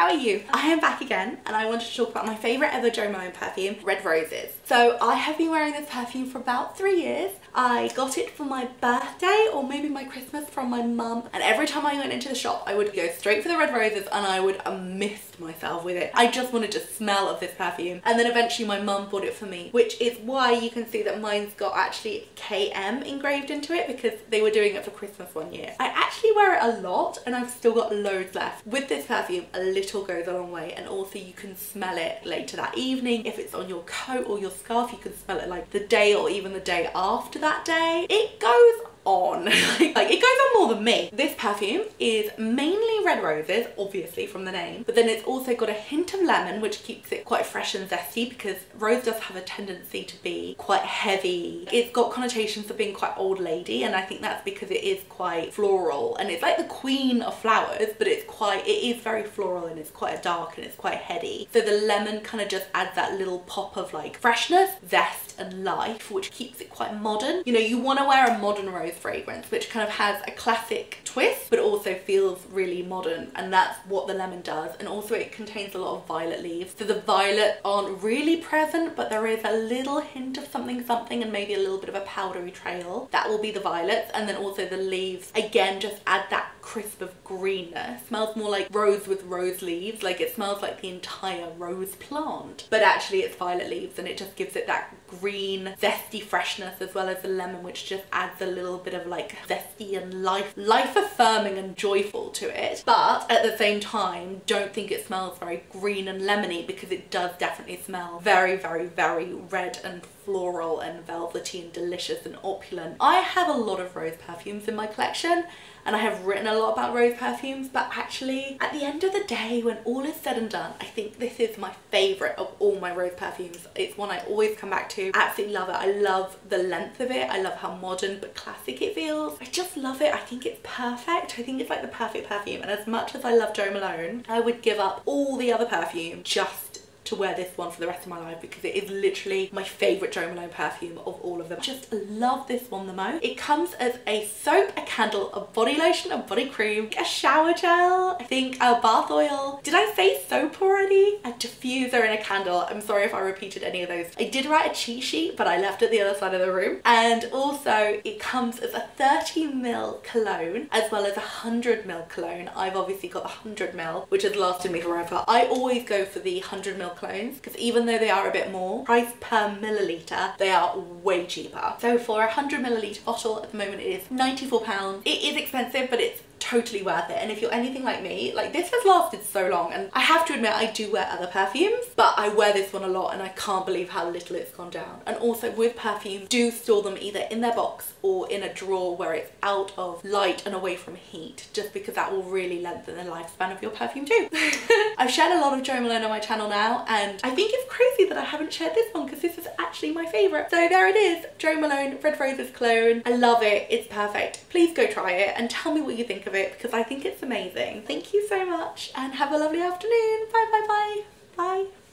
how are you? I am back again and I wanted to talk about my favourite ever Jo Malone perfume, Red Roses. So I have been wearing this perfume for about 3 years. I got it for my birthday or maybe my Christmas from my mum, and every time I went into the shop I would go straight for the Red Roses and I would mist myself with it. I just wanted to smell of this perfume, and then eventually my mum bought it for me, which is why you can see that mine's got actually KM engraved into it, because they were doing it for Christmas one year. I actually wear it a lot and I've still got loads left. With this perfume, a little goes a long way, and also you can smell it later that evening. If it's on your coat or your scarf, you can smell it like the day or even the day after that day. It goes on. like it goes on more than me. This perfume is mainly Red Roses, obviously from the name, but then it's also got a hint of lemon, which keeps it quite fresh and zesty, because rose does have a tendency to be quite heavy. It's got connotations of being quite old lady, and I think that's because it is quite floral, and it's like the queen of flowers, but it is very floral and it's quite dark and it's quite heady. So the lemon kind of just adds that little pop of like freshness, zest and life, which keeps it quite modern. You know, you want to wear a modern rose fragrance which kind of has a classic twist but also feels really modern, and that's what the lemon does. And also it contains a lot of violet leaves, so the violets aren't really present, but there is a little hint of something and maybe a little bit of a powdery trail. That will be the violets, and then also the leaves again just add that crisp of greenness. Smells more like rose with rose leaves, like it smells like the entire rose plant, but actually it's violet leaves, and it just gives it that green zesty freshness, as well as the lemon, which just adds a little bit of like zesty and life affirming and joyful to it. But at the same time, don't think it smells very green and lemony, because it does definitely smell very, very, very red and floral and velvety and delicious and opulent. I have a lot of rose perfumes in my collection, and I have written a lot about rose perfumes, but actually at the end of the day, when all is said and done, I think this is my favourite of all my rose perfumes. It's one I always come back to. Absolutely love it. I love the length of it. I love how modern but classic it feels. I just love it. I think it's perfect. I think it's like the perfect perfume, and as much as I love Jo Malone, I would give up all the other perfume just to wear this one for the rest of my life, because it is literally my favourite Jo Malone perfume of all of them. Just love this one the most. It comes as a soap, a candle, a body lotion, a body cream, a shower gel, I think a bath oil. Did I say soap already? A diffuser and a candle. I'm sorry if I repeated any of those. I did write a cheat sheet, but I left it the other side of the room. And also it comes as a 30ml cologne as well as a 100ml cologne. I've obviously got the 100ml, which has lasted me forever. I always go for the 100ml clones, because even though they are a bit more priced per milliliter, they are way cheaper. So for a 100ml bottle at the moment it is £94. It is expensive, but it's totally worth it. And if you're anything like me, like this has lasted so long, and I have to admit I do wear other perfumes, but I wear this one a lot and I can't believe how little it's gone down. And also with perfume, do store them either in their box or in a drawer where it's out of light and away from heat, just because that will really lengthen the lifespan of your perfume too. I've shared a lot of Jo Malone on my channel now, and I think it's crazy that I haven't shared this one, because this is actually my favourite. So there it is, Jo Malone Red Roses cologne. I love it. It's perfect. Please go try it and tell me what you think of it, because I think it's amazing. Thank you so much and have a lovely afternoon. Bye bye bye. Bye.